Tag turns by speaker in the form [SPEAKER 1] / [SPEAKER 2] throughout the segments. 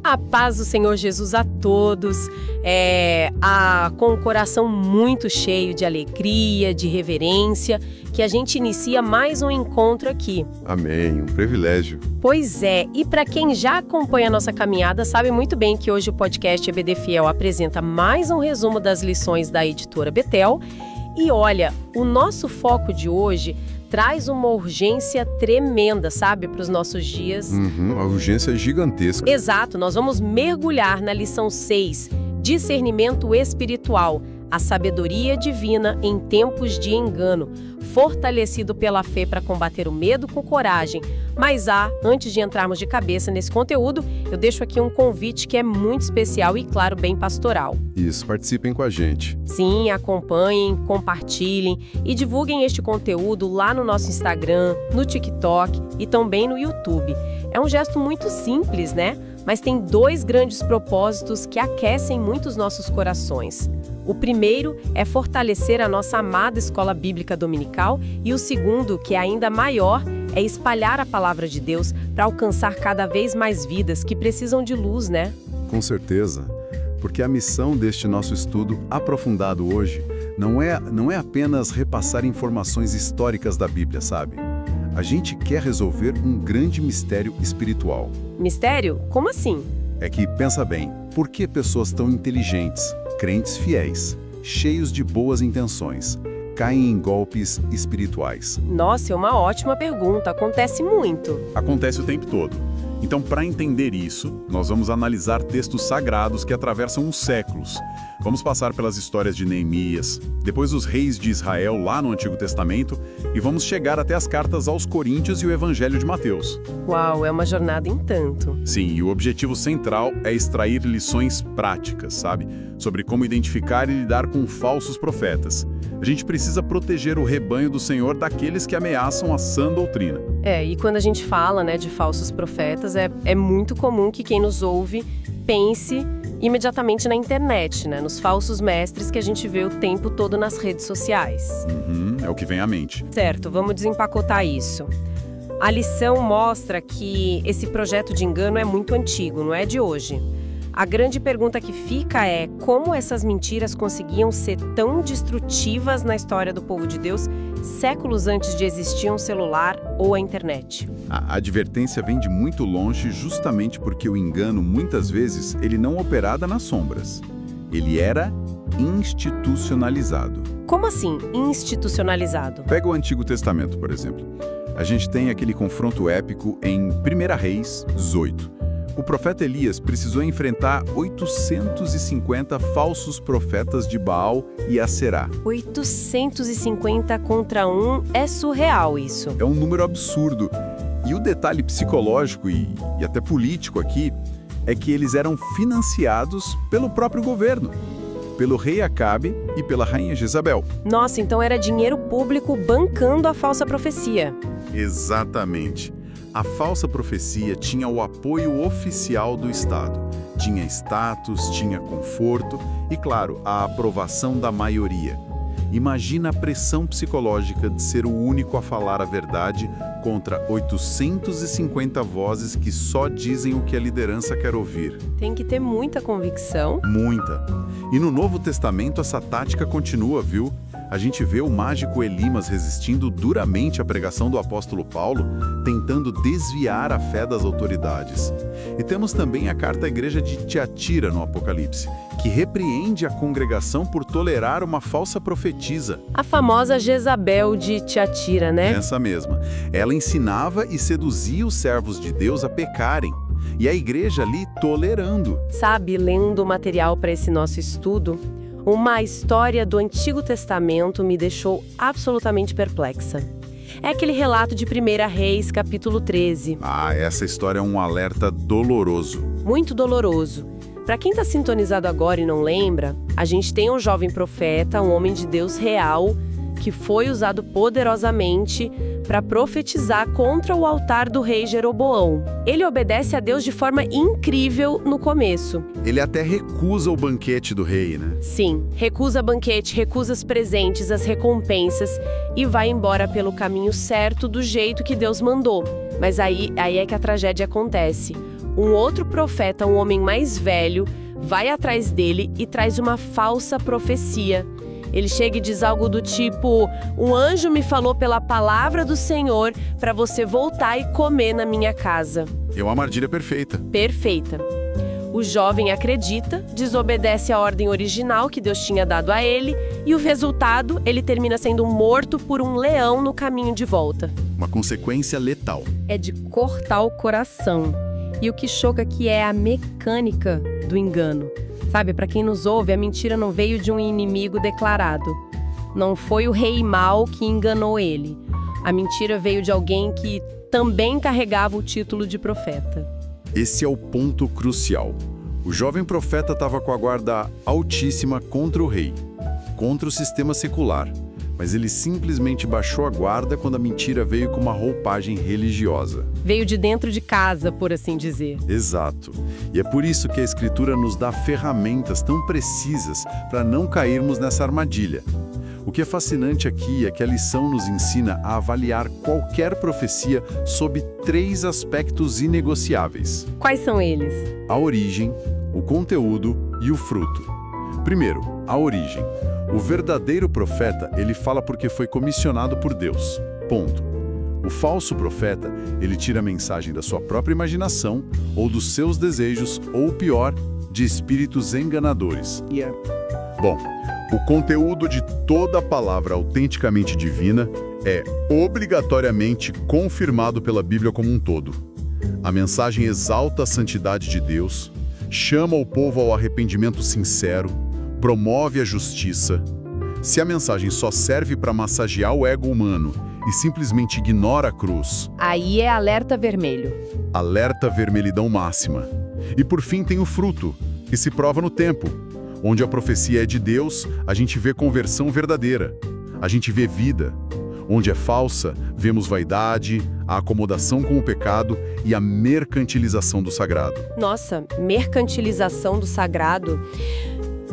[SPEAKER 1] A paz do Senhor Jesus a todos, com o coração muito cheio de alegria, de reverência, que a gente inicia mais um encontro aqui.
[SPEAKER 2] Amém, um privilégio.
[SPEAKER 1] Pois é, e para quem já acompanha a nossa caminhada, sabe muito bem que hoje o podcast EBD Fiel apresenta mais um resumo das lições da editora Betel. E olha, o nosso foco de hoje traz uma urgência tremenda, sabe, para os nossos dias.
[SPEAKER 2] A urgência é gigantesca.
[SPEAKER 1] Exato, nós vamos mergulhar na lição 6, discernimento espiritual, a sabedoria divina em tempos de engano, fortalecido pela fé para combater o medo com coragem. Mas antes de entrarmos de cabeça nesse conteúdo, eu deixo aqui um convite que é muito especial e, claro, bem pastoral.
[SPEAKER 2] Isso, participem com a gente.
[SPEAKER 1] Sim, acompanhem, compartilhem e divulguem este conteúdo lá no nosso Instagram, no TikTok e também no YouTube. É um gesto muito simples, né? Mas tem dois grandes propósitos que aquecem muito os nossos corações. O primeiro é fortalecer a nossa amada escola bíblica dominical e o segundo, que é ainda maior, é espalhar a palavra de Deus para alcançar cada vez mais vidas que precisam de luz, né?
[SPEAKER 2] Com certeza, porque a missão deste nosso estudo aprofundado hoje não é apenas repassar informações históricas da Bíblia, sabe? A gente quer resolver um grande mistério espiritual.
[SPEAKER 1] Mistério? Como assim?
[SPEAKER 2] É que, pensa bem, por que pessoas tão inteligentes, crentes fiéis, cheios de boas intenções, caem em golpes espirituais?
[SPEAKER 1] Nossa, é uma ótima pergunta. Acontece muito.
[SPEAKER 3] Acontece o tempo todo. Então, para entender isso, nós vamos analisar textos sagrados que atravessam os séculos. Vamos passar pelas histórias de Neemias, depois os reis de Israel lá no Antigo Testamento e vamos chegar até as cartas aos Coríntios e o Evangelho de Mateus.
[SPEAKER 1] Uau, é uma jornada em tanto.
[SPEAKER 3] Sim, e o objetivo central é extrair lições práticas, sabe? Sobre como identificar e lidar com falsos profetas. A gente precisa proteger o rebanho do Senhor daqueles que ameaçam a sã doutrina.
[SPEAKER 1] E quando a gente fala, de falsos profetas, é muito comum que quem nos ouve pense imediatamente na internet, nos falsos mestres que a gente vê o tempo todo nas redes sociais.
[SPEAKER 3] É o que vem à mente.
[SPEAKER 1] Certo, vamos desempacotar isso. A lição mostra que esse projeto de engano é muito antigo, não é de hoje. A grande pergunta que fica é como essas mentiras conseguiam ser tão destrutivas na história do povo de Deus séculos antes de existir um celular ou a internet.
[SPEAKER 2] A advertência vem de muito longe justamente porque o engano, muitas vezes, ele não operava nas sombras. Ele era institucionalizado.
[SPEAKER 1] Como assim, institucionalizado?
[SPEAKER 2] Pega o Antigo Testamento, por exemplo. A gente tem aquele confronto épico em 1 Reis 18. O profeta Elias precisou enfrentar 850 falsos profetas de Baal e Aserá.
[SPEAKER 1] 850 contra 1 é surreal isso.
[SPEAKER 2] É um número absurdo. E o detalhe psicológico e até político aqui é que eles eram financiados pelo próprio governo, pelo rei Acabe e pela rainha Jezabel.
[SPEAKER 1] Nossa, então era dinheiro público bancando a falsa profecia.
[SPEAKER 2] Exatamente. A falsa profecia tinha o apoio oficial do Estado. Tinha status, tinha conforto e, claro, a aprovação da maioria. Imagina a pressão psicológica de ser o único a falar a verdade contra 850 vozes que só dizem o que a liderança quer ouvir.
[SPEAKER 1] Tem que ter muita convicção.
[SPEAKER 2] Muita. E no Novo Testamento essa tática continua, viu? A gente vê o mágico Elimas resistindo duramente à pregação do apóstolo Paulo, tentando desviar a fé das autoridades. E temos também a carta à igreja de Tiatira no Apocalipse, que repreende a congregação por tolerar uma falsa profetisa.
[SPEAKER 1] A famosa Jezabel de Tiatira, né?
[SPEAKER 2] Essa mesma. Ela ensinava e seduzia os servos de Deus a pecarem. E a igreja ali tolerando.
[SPEAKER 1] Sabe, lendo o material para esse nosso estudo, uma história do Antigo Testamento me deixou absolutamente perplexa. É aquele relato de 1 Reis, capítulo 13.
[SPEAKER 2] Essa história é um alerta doloroso.
[SPEAKER 1] Muito doloroso. Para quem está sintonizado agora e não lembra, a gente tem um jovem profeta, um homem de Deus real, que foi usado poderosamente para profetizar contra o altar do rei Jeroboão. Ele obedece a Deus de forma incrível no começo.
[SPEAKER 2] Ele até recusa o banquete do rei, né?
[SPEAKER 1] Sim, recusa banquete, recusa os presentes, as recompensas e vai embora pelo caminho certo do jeito que Deus mandou. Mas aí é que a tragédia acontece. um outro profeta, um homem mais velho, vai atrás dele e traz uma falsa profecia. Ele chega e diz algo do tipo: um anjo me falou pela palavra do Senhor para você voltar e comer na minha casa.
[SPEAKER 3] É uma armadilha perfeita.
[SPEAKER 1] Perfeita. O jovem acredita, desobedece a ordem original que Deus tinha dado a ele, e o resultado, ele termina sendo morto por um leão no caminho de volta.
[SPEAKER 3] Uma consequência letal.
[SPEAKER 1] É de cortar o coração. E o que choca aqui é a mecânica do engano. Sabe, para quem nos ouve, a mentira não veio de um inimigo declarado. Não foi o rei mau que enganou ele. A mentira veio de alguém que também carregava o título de profeta.
[SPEAKER 3] Esse é o ponto crucial. O jovem profeta estava com a guarda altíssima contra o rei, contra o sistema secular, mas ele simplesmente baixou a guarda quando a mentira veio com uma roupagem religiosa.
[SPEAKER 1] Veio de dentro de casa, por assim dizer.
[SPEAKER 3] Exato. E é por isso que a Escritura nos dá ferramentas tão precisas para não cairmos nessa armadilha. O que é fascinante aqui é que a lição nos ensina a avaliar qualquer profecia sob 3 aspectos inegociáveis.
[SPEAKER 1] Quais são eles?
[SPEAKER 3] A origem, o conteúdo e o fruto. Primeiro, a origem. O verdadeiro profeta, ele fala porque foi comissionado por Deus. Ponto. O falso profeta, ele tira a mensagem da sua própria imaginação ou dos seus desejos, ou pior, de espíritos enganadores. Bom, o conteúdo de toda a palavra autenticamente divina é obrigatoriamente confirmado pela Bíblia como um todo. A mensagem exalta a santidade de Deus, chama o povo ao arrependimento sincero, promove a justiça. Se a mensagem só serve para massagear o ego humano e simplesmente ignora a cruz,
[SPEAKER 1] aí é alerta vermelho.
[SPEAKER 3] Alerta vermelhidão máxima. E por fim tem o fruto, que se prova no tempo. Onde a profecia é de Deus, a gente vê conversão verdadeira. A gente vê vida. Onde é falsa, vemos vaidade, a acomodação com o pecado e a mercantilização do sagrado.
[SPEAKER 1] Nossa, mercantilização do sagrado.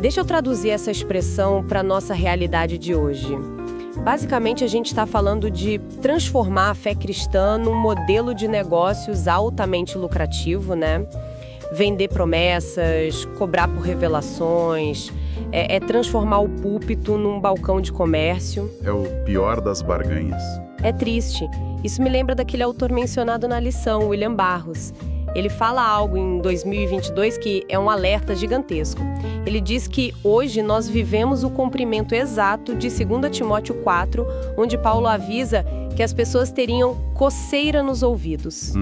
[SPEAKER 1] Deixa eu traduzir essa expressão para a nossa realidade de hoje. Basicamente, a gente está falando de transformar a fé cristã num modelo de negócios altamente lucrativo, né? Vender promessas, cobrar por revelações, é transformar o púlpito num balcão de comércio.
[SPEAKER 3] É o pior das barganhas.
[SPEAKER 1] É triste. Isso me lembra daquele autor mencionado na lição, William Barros. Ele fala algo em 2022 que é um alerta gigantesco. Ele diz que hoje nós vivemos o cumprimento exato de 2 Timóteo 4, onde Paulo avisa que as pessoas teriam coceira nos ouvidos.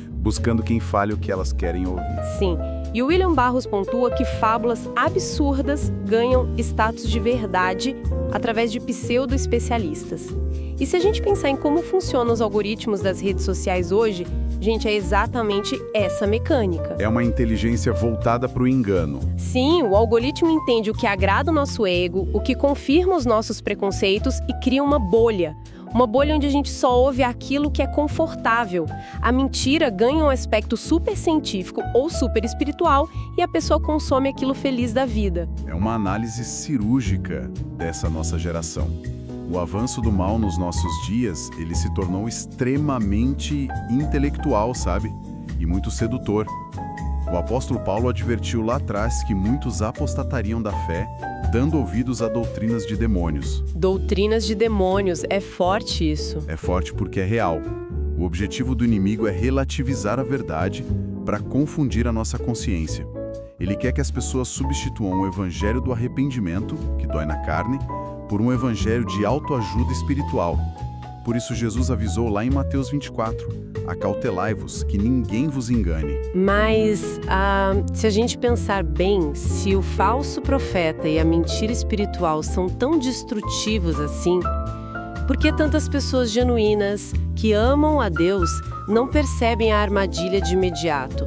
[SPEAKER 3] Buscando quem fale o que elas querem ouvir.
[SPEAKER 1] Sim. E o William Barros pontua que fábulas absurdas ganham status de verdade através de pseudo-especialistas. E se a gente pensar em como funcionam os algoritmos das redes sociais hoje, gente, é exatamente essa mecânica.
[SPEAKER 3] É uma inteligência voltada para o engano.
[SPEAKER 1] Sim, o algoritmo entende o que agrada o nosso ego, o que confirma os nossos preconceitos e cria uma bolha. Uma bolha onde a gente só ouve aquilo que é confortável. A mentira ganha um aspecto super científico ou super espiritual e a pessoa consome aquilo feliz da vida.
[SPEAKER 3] É uma análise cirúrgica dessa nossa geração. O avanço do mal nos nossos dias, ele se tornou extremamente intelectual, sabe? E muito sedutor. O apóstolo Paulo advertiu lá atrás que muitos apostatariam da fé, dando ouvidos a doutrinas de demônios.
[SPEAKER 1] Doutrinas de demônios, é forte isso.
[SPEAKER 3] É forte porque é real. O objetivo do inimigo é relativizar a verdade para confundir a nossa consciência. Ele quer que as pessoas substituam o evangelho do arrependimento, que dói na carne, por um evangelho de autoajuda espiritual. Por isso Jesus avisou lá em Mateus 24, acautelai-vos, que ninguém vos engane.
[SPEAKER 1] Mas, se a gente pensar bem, se o falso profeta e a mentira espiritual são tão destrutivos assim, por que tantas pessoas genuínas, que amam a Deus, não percebem a armadilha de imediato?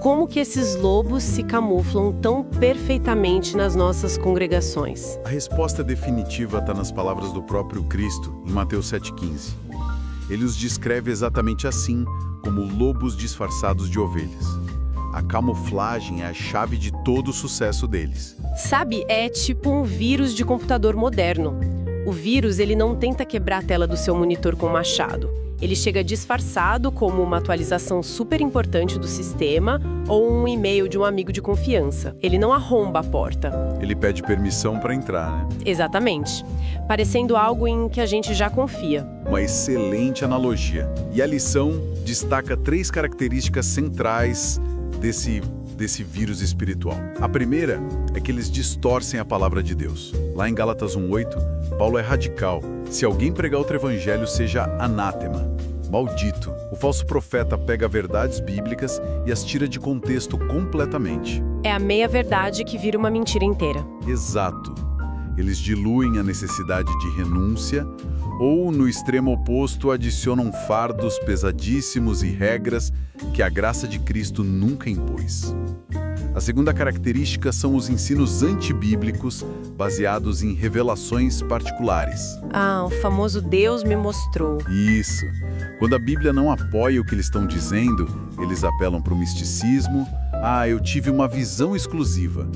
[SPEAKER 1] Como que esses lobos se camuflam tão perfeitamente nas nossas congregações?
[SPEAKER 3] A resposta definitiva está nas palavras do próprio Cristo, em Mateus 7,15. Ele os descreve exatamente assim, como lobos disfarçados de ovelhas. A camuflagem é a chave de todo o sucesso deles.
[SPEAKER 1] Sabe, é tipo um vírus de computador moderno. O vírus, ele não tenta quebrar a tela do seu monitor com um machado. Ele chega disfarçado como uma atualização super importante do sistema ou um e-mail de um amigo de confiança. Ele não arromba a porta.
[SPEAKER 3] Ele pede permissão para entrar, né?
[SPEAKER 1] Exatamente. Parecendo algo em que a gente já confia.
[SPEAKER 3] Uma excelente analogia. E a lição destaca 3 características centrais desse vírus espiritual. A primeira é que eles distorcem a palavra de Deus. Lá em Gálatas 1:8, Paulo é radical. Se alguém pregar outro evangelho, seja anátema, maldito. O falso profeta pega verdades bíblicas e as tira de contexto completamente.
[SPEAKER 1] É a meia-verdade que vira uma mentira inteira.
[SPEAKER 3] Exato. Eles diluem a necessidade de renúncia ou, no extremo oposto, adicionam fardos pesadíssimos e regras que a graça de Cristo nunca impôs. A segunda característica são os ensinos antibíblicos baseados em revelações particulares.
[SPEAKER 1] Ah, o famoso Deus me mostrou.
[SPEAKER 3] Isso. Quando a Bíblia não apoia o que eles estão dizendo, eles apelam para o misticismo. Ah, eu tive uma visão exclusiva.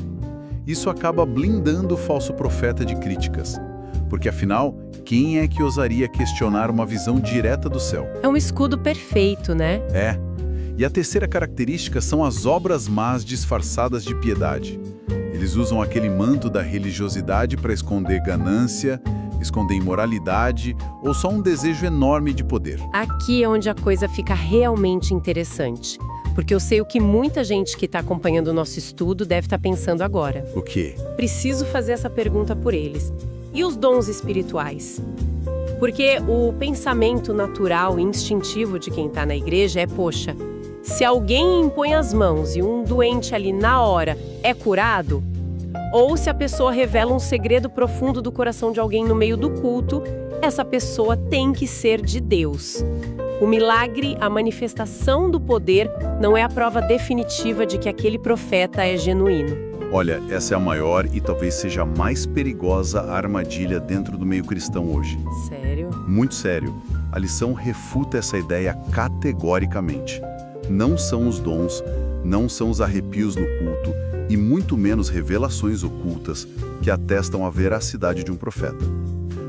[SPEAKER 3] Isso acaba blindando o falso profeta de críticas. Porque, afinal, quem é que ousaria questionar uma visão direta do céu?
[SPEAKER 1] É um escudo perfeito, né?
[SPEAKER 3] É. E a terceira característica são as obras más disfarçadas de piedade. Eles usam aquele manto da religiosidade para esconder ganância, esconder imoralidade ou só um desejo enorme de poder.
[SPEAKER 1] Aqui é onde a coisa fica realmente interessante. Porque eu sei o que muita gente que está acompanhando o nosso estudo deve estar pensando agora.
[SPEAKER 3] O quê?
[SPEAKER 1] Preciso fazer essa pergunta por eles. E os dons espirituais? Porque o pensamento natural e instintivo de quem está na igreja é, poxa, se alguém impõe as mãos e um doente ali na hora é curado, ou se a pessoa revela um segredo profundo do coração de alguém no meio do culto, essa pessoa tem que ser de Deus. O milagre, a manifestação do poder, não é a prova definitiva de que aquele profeta é genuíno.
[SPEAKER 3] Olha, essa é a maior e talvez seja a mais perigosa armadilha dentro do meio cristão hoje.
[SPEAKER 1] Sério?
[SPEAKER 3] Muito sério. A lição refuta essa ideia categoricamente. Não são os dons, não são os arrepios no culto e muito menos revelações ocultas que atestam a veracidade de um profeta.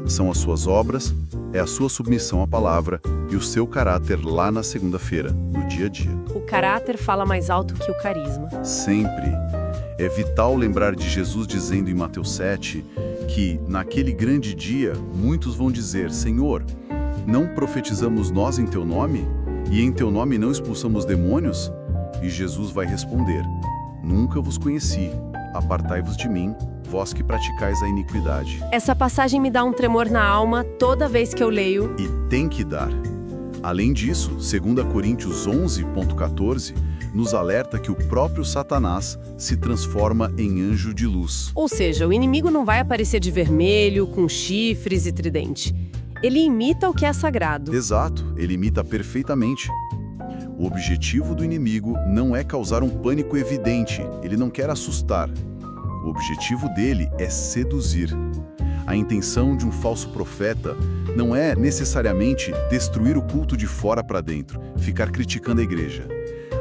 [SPEAKER 3] São as suas obras, é a sua submissão à palavra e o seu caráter lá na segunda-feira, no dia a dia.
[SPEAKER 1] O caráter fala mais alto que o carisma.
[SPEAKER 3] Sempre. É vital lembrar de Jesus dizendo em Mateus 7 que, naquele grande dia, muitos vão dizer: Senhor, não profetizamos nós em teu nome? E em teu nome não expulsamos demônios? E Jesus vai responder: Nunca vos conheci, apartai-vos de mim, vós que praticais a iniquidade.
[SPEAKER 1] Essa passagem me dá um tremor na alma toda vez que eu leio.
[SPEAKER 3] E tem que dar. Além disso, 2 Coríntios 11:14 nos alerta que o próprio Satanás se transforma em anjo de luz.
[SPEAKER 1] Ou seja, o inimigo não vai aparecer de vermelho, com chifres e tridente. Ele imita o que é sagrado.
[SPEAKER 3] Exato, ele imita perfeitamente. O objetivo do inimigo não é causar um pânico evidente, ele não quer assustar. O objetivo dele é seduzir. A intenção de um falso profeta não é necessariamente destruir o culto de fora para dentro, ficar criticando a igreja.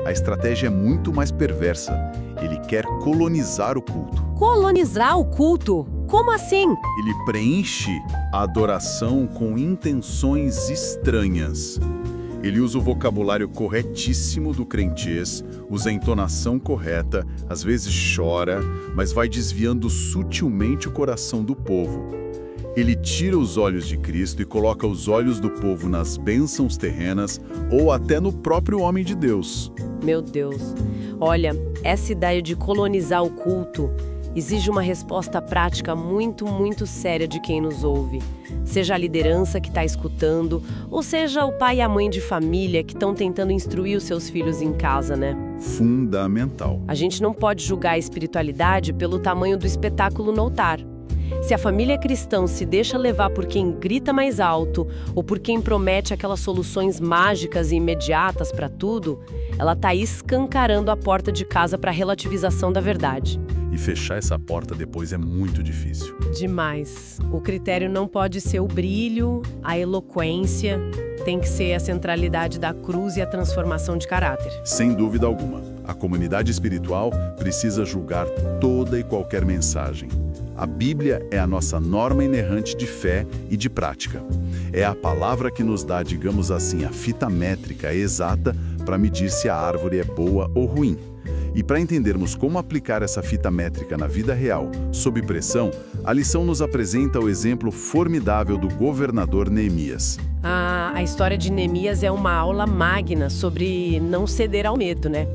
[SPEAKER 3] A estratégia é muito mais perversa. Ele quer colonizar o culto.
[SPEAKER 1] Colonizar o culto? Como assim?
[SPEAKER 3] Ele preenche a adoração com intenções estranhas. Ele usa o vocabulário corretíssimo do crentez, usa a entonação correta, às vezes chora, mas vai desviando sutilmente o coração do povo. Ele tira os olhos de Cristo e coloca os olhos do povo nas bênçãos terrenas ou até no próprio homem de Deus.
[SPEAKER 1] Meu Deus. Olha, essa ideia de colonizar o culto exige uma resposta prática muito, muito séria de quem nos ouve. Seja a liderança que está escutando, ou seja o pai e a mãe de família que estão tentando instruir os seus filhos em casa, né?
[SPEAKER 3] Fundamental.
[SPEAKER 1] A gente não pode julgar a espiritualidade pelo tamanho do espetáculo no altar. Se a família cristã se deixa levar por quem grita mais alto ou por quem promete aquelas soluções mágicas e imediatas para tudo, ela está escancarando a porta de casa para a relativização da verdade.
[SPEAKER 3] E fechar essa porta depois é muito difícil.
[SPEAKER 1] Demais. O critério não pode ser o brilho, a eloquência, tem que ser a centralidade da cruz e a transformação de caráter.
[SPEAKER 3] Sem dúvida alguma. A comunidade espiritual precisa julgar toda e qualquer mensagem.
[SPEAKER 2] A Bíblia é a nossa norma inerrante de fé e de prática. É a palavra que nos dá, digamos assim, a fita métrica exata para medir se a árvore é boa ou ruim. E para entendermos como aplicar essa fita métrica na vida real, sob pressão, a lição nos apresenta o exemplo formidável do governador Neemias.
[SPEAKER 1] A história de Neemias é uma aula magna sobre não ceder ao medo, né?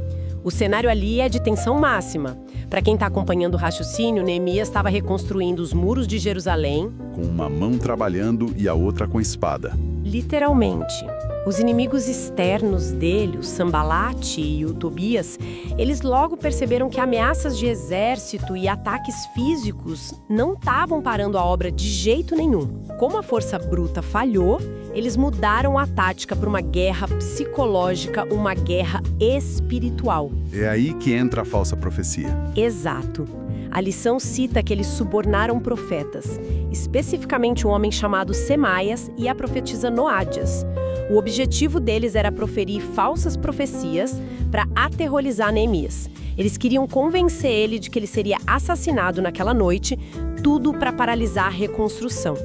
[SPEAKER 1] O cenário ali é de tensão máxima. Para quem está acompanhando o raciocínio, Neemias estava reconstruindo os muros de Jerusalém.
[SPEAKER 2] Com uma mão trabalhando e a outra com espada.
[SPEAKER 1] Literalmente. Os inimigos externos dele, o Sambalate e o Tobias, eles logo perceberam que ameaças de exército e ataques físicos não estavam parando a obra de jeito nenhum. Como a força bruta falhou, eles mudaram a tática para uma guerra psicológica, uma guerra espiritual.
[SPEAKER 2] É aí que entra a falsa profecia.
[SPEAKER 1] Exato. A lição cita que eles subornaram profetas, especificamente um homem chamado Semaias e a profetisa Noádias. O objetivo deles era proferir falsas profecias para aterrorizar Neemias. Eles queriam convencer ele de que ele seria assassinado naquela noite, tudo para paralisar a reconstrução.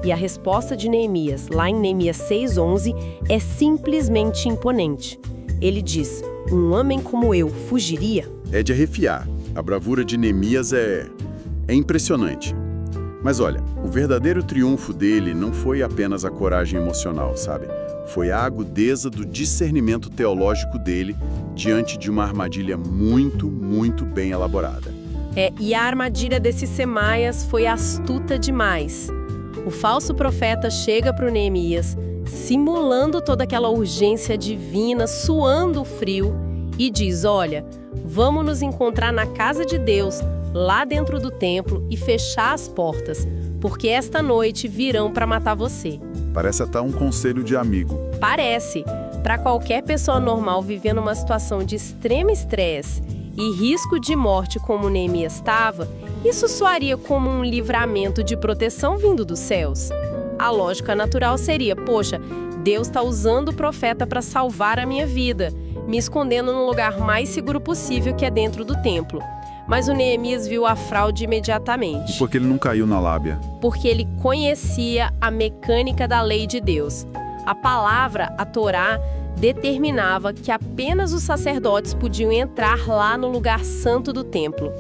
[SPEAKER 1] E a resposta de Neemias, lá em Neemias 6:11, é simplesmente imponente. Ele diz: "Um homem como eu fugiria?"
[SPEAKER 2] É de arrepiar. A bravura de Neemias é impressionante. Mas olha, o verdadeiro triunfo dele não foi apenas a coragem emocional, sabe? Foi a agudeza do discernimento teológico dele diante de uma armadilha muito, muito bem elaborada.
[SPEAKER 1] E a armadilha desse Semaias foi astuta demais. O falso profeta chega para o Neemias, simulando toda aquela urgência divina, suando frio, e diz: "Olha, vamos nos encontrar na casa de Deus, lá dentro do templo, e fechar as portas, porque esta noite virão para matar você."
[SPEAKER 2] Parece até um conselho de amigo.
[SPEAKER 1] Parece. Para qualquer pessoa normal vivendo uma situação de extremo estresse e risco de morte como Neemias estava, isso soaria como um livramento de proteção vindo dos céus. A lógica natural seria: poxa, Deus está usando o profeta para salvar a minha vida, me escondendo no lugar mais seguro possível, que é dentro do templo. Mas o Neemias viu a fraude imediatamente.
[SPEAKER 2] E porque ele não caiu na lábia?
[SPEAKER 1] Porque ele conhecia a mecânica da lei de Deus. A palavra, a Torá, determinava que apenas os sacerdotes podiam entrar lá no lugar santo do templo.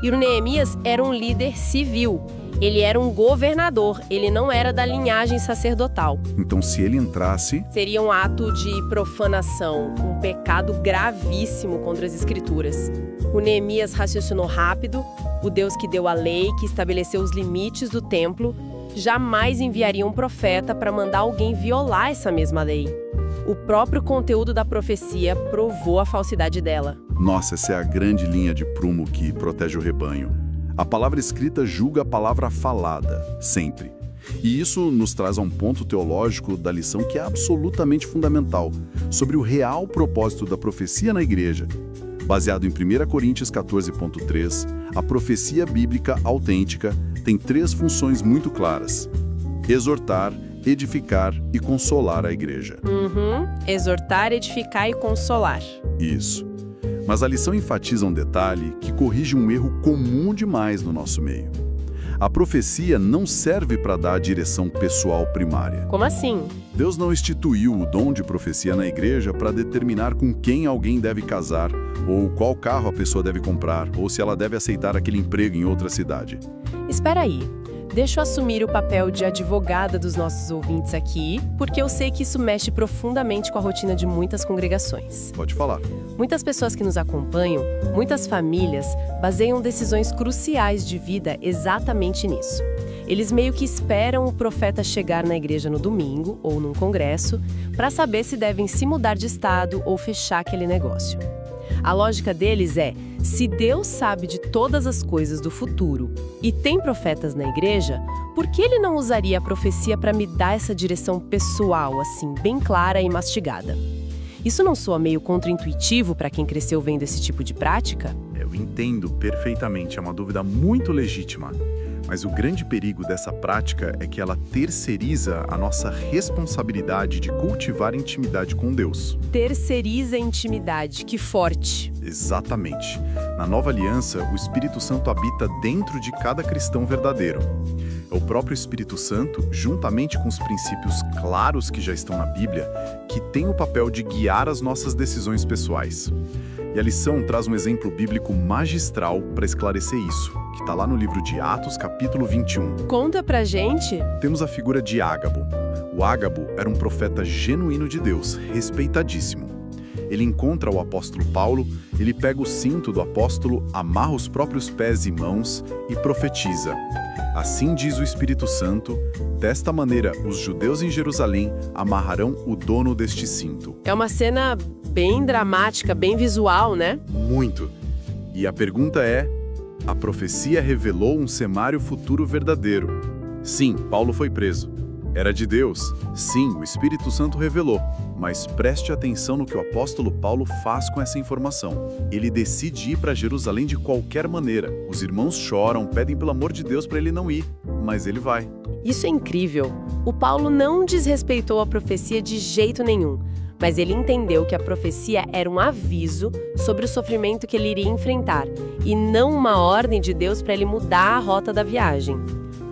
[SPEAKER 1] E o Neemias era um líder civil. Ele era um governador, ele não era da linhagem sacerdotal.
[SPEAKER 2] Então, se ele entrasse...
[SPEAKER 1] seria um ato de profanação, um pecado gravíssimo contra as Escrituras. O Neemias raciocinou rápido. O Deus que deu a lei, que estabeleceu os limites do templo, jamais enviaria um profeta para mandar alguém violar essa mesma lei. O próprio conteúdo da profecia provou a falsidade dela.
[SPEAKER 2] Nossa, essa é a grande linha de prumo que protege o rebanho. A palavra escrita julga a palavra falada, sempre. E isso nos traz a um ponto teológico da lição que é absolutamente fundamental, sobre o real propósito da profecia na igreja. Baseado em 1 Coríntios 14.3, a profecia bíblica autêntica tem 3 funções muito claras: exortar, edificar e consolar a igreja.
[SPEAKER 1] Exortar, edificar e consolar.
[SPEAKER 2] Isso. Mas a lição enfatiza um detalhe que corrige um erro comum demais no nosso meio. A profecia não serve para dar a direção pessoal primária.
[SPEAKER 1] Como assim?
[SPEAKER 2] Deus não instituiu o dom de profecia na igreja para determinar com quem alguém deve casar, ou qual carro a pessoa deve comprar, ou se ela deve aceitar aquele emprego em outra cidade.
[SPEAKER 1] Espera aí. Deixa eu assumir o papel de advogada dos nossos ouvintes aqui, porque eu sei que isso mexe profundamente com a rotina de muitas congregações.
[SPEAKER 2] Pode falar.
[SPEAKER 1] Muitas pessoas que nos acompanham, muitas famílias, baseiam decisões cruciais de vida exatamente nisso. Eles meio que esperam o profeta chegar na igreja no domingo ou num congresso para saber se devem se mudar de estado ou fechar aquele negócio. A lógica deles é: se Deus sabe de todas as coisas do futuro e tem profetas na igreja, por que ele não usaria a profecia para me dar essa direção pessoal, assim, bem clara e mastigada? Isso não soa meio contraintuitivo para quem cresceu vendo esse tipo de prática?
[SPEAKER 3] Eu entendo perfeitamente, é uma dúvida muito legítima.
[SPEAKER 2] Mas o grande perigo dessa prática é que ela terceiriza a nossa responsabilidade de cultivar intimidade com Deus.
[SPEAKER 1] Terceiriza a intimidade, que forte.
[SPEAKER 2] Exatamente. Na Nova Aliança, o Espírito Santo habita dentro de cada cristão verdadeiro. É o próprio Espírito Santo, juntamente com os princípios claros que já estão na Bíblia, que tem o papel de guiar as nossas decisões pessoais. E a lição traz um exemplo bíblico magistral para esclarecer isso, que está lá no livro de Atos, capítulo 21.
[SPEAKER 1] Conta pra gente.
[SPEAKER 2] Temos a figura de Ágabo. O Ágabo era um profeta genuíno de Deus, respeitadíssimo. Ele encontra o apóstolo Paulo, ele pega o cinto do apóstolo, amarra os próprios pés e mãos e profetiza. Assim diz o Espírito Santo, desta maneira os judeus em Jerusalém amarrarão o dono deste cinto.
[SPEAKER 1] É uma cena bem dramática, bem visual, né?
[SPEAKER 2] Muito. E a pergunta é, a profecia revelou um cenário futuro verdadeiro. Sim, Paulo foi preso. Era de Deus. Sim, o Espírito Santo revelou. Mas preste atenção no que o apóstolo Paulo faz com essa informação. Ele decide ir para Jerusalém de qualquer maneira. Os irmãos choram, pedem pelo amor de Deus para ele não ir, mas ele vai.
[SPEAKER 1] Isso é incrível. O Paulo não desrespeitou a profecia de jeito nenhum, mas ele entendeu que a profecia era um aviso sobre o sofrimento que ele iria enfrentar, e não uma ordem de Deus para ele mudar a rota da viagem.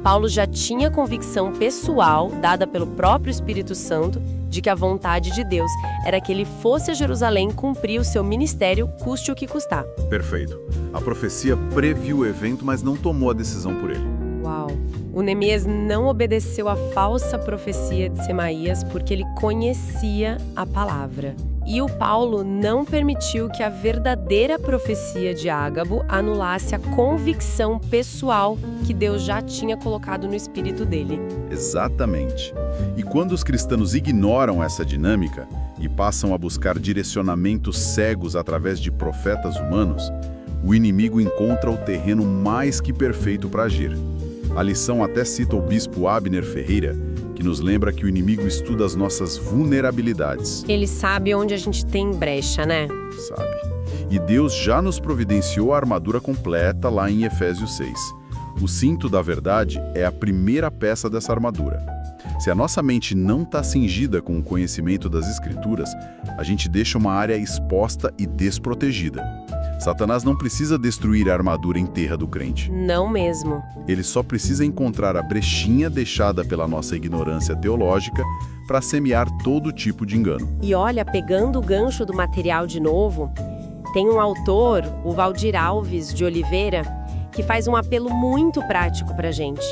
[SPEAKER 1] Paulo já tinha convicção pessoal, dada pelo próprio Espírito Santo, de que a vontade de Deus era que ele fosse a Jerusalém cumprir o seu ministério, custe o que custar.
[SPEAKER 2] Perfeito. A profecia previu o evento, mas não tomou a decisão por ele.
[SPEAKER 1] Uau! O Neemias não obedeceu à falsa profecia de Semaías porque ele conhecia a palavra. E o Paulo não permitiu que a verdadeira profecia de Ágabo anulasse a convicção pessoal que Deus já tinha colocado no espírito dele.
[SPEAKER 2] Exatamente. E quando os cristãos ignoram essa dinâmica e passam a buscar direcionamentos cegos através de profetas humanos, o inimigo encontra o terreno mais que perfeito para agir. A lição até cita o bispo Abner Ferreira, que nos lembra que o inimigo estuda as nossas vulnerabilidades.
[SPEAKER 1] Ele sabe onde a gente tem brecha, né?
[SPEAKER 2] Sabe. E Deus já nos providenciou a armadura completa lá em Efésios 6. O cinto da verdade é a primeira peça dessa armadura. Se a nossa mente não está cingida com o conhecimento das Escrituras, a gente deixa uma área exposta e desprotegida. Satanás não precisa destruir a armadura inteira do crente.
[SPEAKER 1] Não mesmo.
[SPEAKER 2] Ele só precisa encontrar a brechinha deixada pela nossa ignorância teológica para semear todo tipo de engano.
[SPEAKER 1] E olha, pegando o gancho do material de novo, tem um autor, o Valdir Alves de Oliveira, que faz um apelo muito prático para a gente.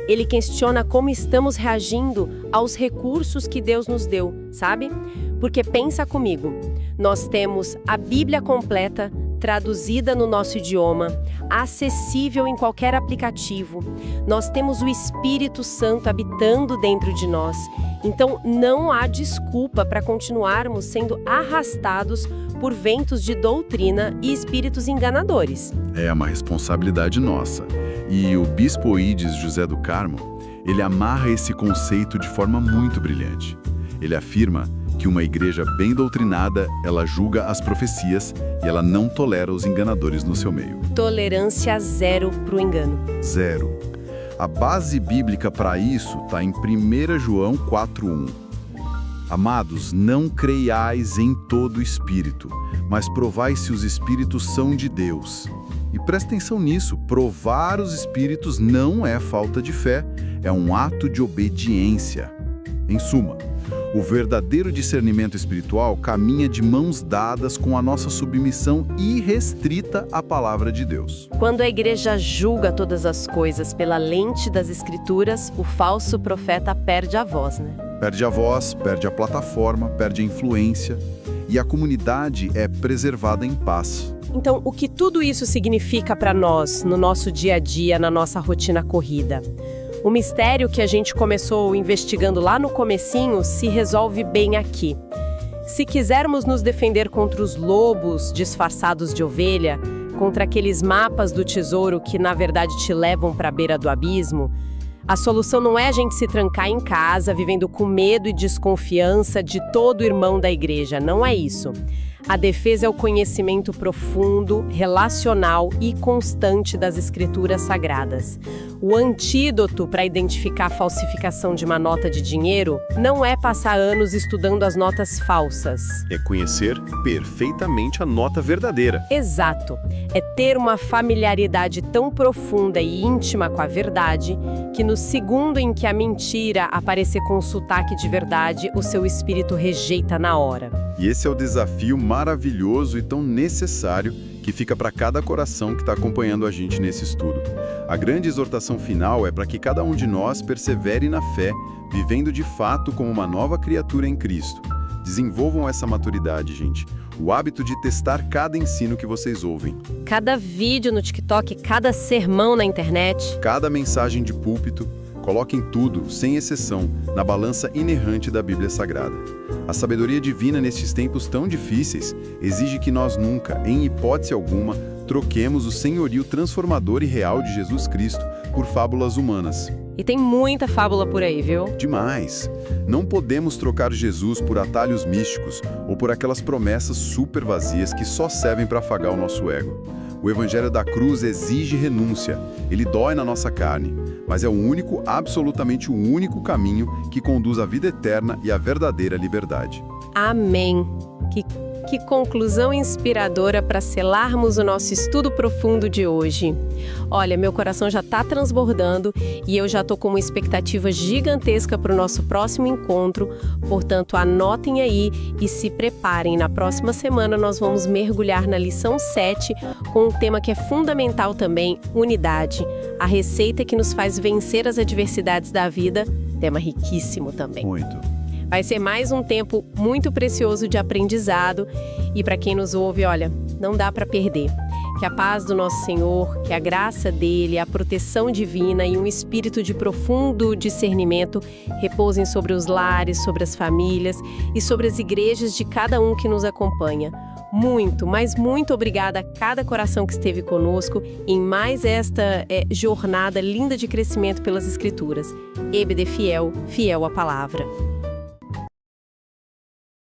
[SPEAKER 1] Ele questiona como estamos reagindo aos recursos que Deus nos deu, sabe? Porque pensa comigo, nós temos a Bíblia completa, traduzida no nosso idioma, acessível em qualquer aplicativo. Nós temos o Espírito Santo habitando dentro de nós. Então, não há desculpa para continuarmos sendo arrastados por ventos de doutrina e espíritos enganadores.
[SPEAKER 2] É uma responsabilidade nossa. E o bispo Oídes José do Carmo, ele amarra esse conceito de forma muito brilhante. Ele afirma que uma igreja bem doutrinada, ela julga as profecias e ela não tolera os enganadores no seu meio.
[SPEAKER 1] Tolerância zero para o engano.
[SPEAKER 2] Zero. A base bíblica para isso está em 1 João 4:1. Amados, não creiais em todo espírito, mas provai se os espíritos são de Deus. E presta atenção nisso, provar os espíritos não é falta de fé, é um ato de obediência. Em suma, o verdadeiro discernimento espiritual caminha de mãos dadas com a nossa submissão irrestrita à palavra de Deus.
[SPEAKER 1] Quando a igreja julga todas as coisas pela lente das Escrituras, o falso profeta perde a voz, né?
[SPEAKER 2] Perde a voz, perde a plataforma, perde a influência e a comunidade é preservada em paz.
[SPEAKER 1] Então, o que tudo isso significa para nós, no nosso dia a dia, na nossa rotina corrida? O mistério que a gente começou investigando lá no comecinho se resolve bem aqui. Se quisermos nos defender contra os lobos disfarçados de ovelha, contra aqueles mapas do tesouro que na verdade te levam para a beira do abismo, a solução não é a gente se trancar em casa, vivendo com medo e desconfiança de todo irmão da igreja, não é isso. A defesa é o conhecimento profundo, relacional e constante das Escrituras Sagradas. O antídoto para identificar a falsificação de uma nota de dinheiro não é passar anos estudando as notas falsas.
[SPEAKER 3] É conhecer perfeitamente a nota verdadeira.
[SPEAKER 1] Exato. É ter uma familiaridade tão profunda e íntima com a verdade que no segundo em que a mentira aparecer com um sotaque de verdade, o seu espírito rejeita na hora.
[SPEAKER 2] E esse é o desafio maravilhoso e tão necessário que fica para cada coração que está acompanhando a gente nesse estudo. A grande exortação final é para que cada um de nós persevere na fé, vivendo de fato como uma nova criatura em Cristo. Desenvolvam essa maturidade, gente. O hábito de testar cada ensino que vocês ouvem.
[SPEAKER 1] Cada vídeo no TikTok, cada sermão na internet.
[SPEAKER 2] Cada mensagem de púlpito. Coloquem tudo, sem exceção, na balança inerrante da Bíblia Sagrada. A sabedoria divina nestes tempos tão difíceis exige que nós nunca, em hipótese alguma, troquemos o senhorio transformador e real de Jesus Cristo por fábulas humanas.
[SPEAKER 1] E tem muita fábula por aí, viu?
[SPEAKER 2] Demais! Não podemos trocar Jesus por atalhos místicos ou por aquelas promessas super vazias que só servem para afagar o nosso ego. O Evangelho da Cruz exige renúncia. Ele dói na nossa carne, mas é o único, absolutamente o único caminho que conduz à vida eterna e à verdadeira liberdade.
[SPEAKER 1] Amém! Que conclusão inspiradora para selarmos o nosso estudo profundo de hoje. Olha, meu coração já está transbordando e eu já estou com uma expectativa gigantesca para o nosso próximo encontro. Portanto, anotem aí e se preparem. Na próxima semana nós vamos mergulhar na lição 7 com um tema que é fundamental também, unidade. A receita que nos faz vencer as adversidades da vida. Tema riquíssimo também.
[SPEAKER 2] Muito.
[SPEAKER 1] Vai ser mais um tempo muito precioso de aprendizado e para quem nos ouve, olha, não dá para perder. Que a paz do nosso Senhor, que a graça dele, a proteção divina e um espírito de profundo discernimento repousem sobre os lares, sobre as famílias e sobre as igrejas de cada um que nos acompanha. Muito, mas muito obrigada a cada coração que esteve conosco em mais esta jornada linda de crescimento pelas Escrituras. EBD Fiel, fiel à palavra.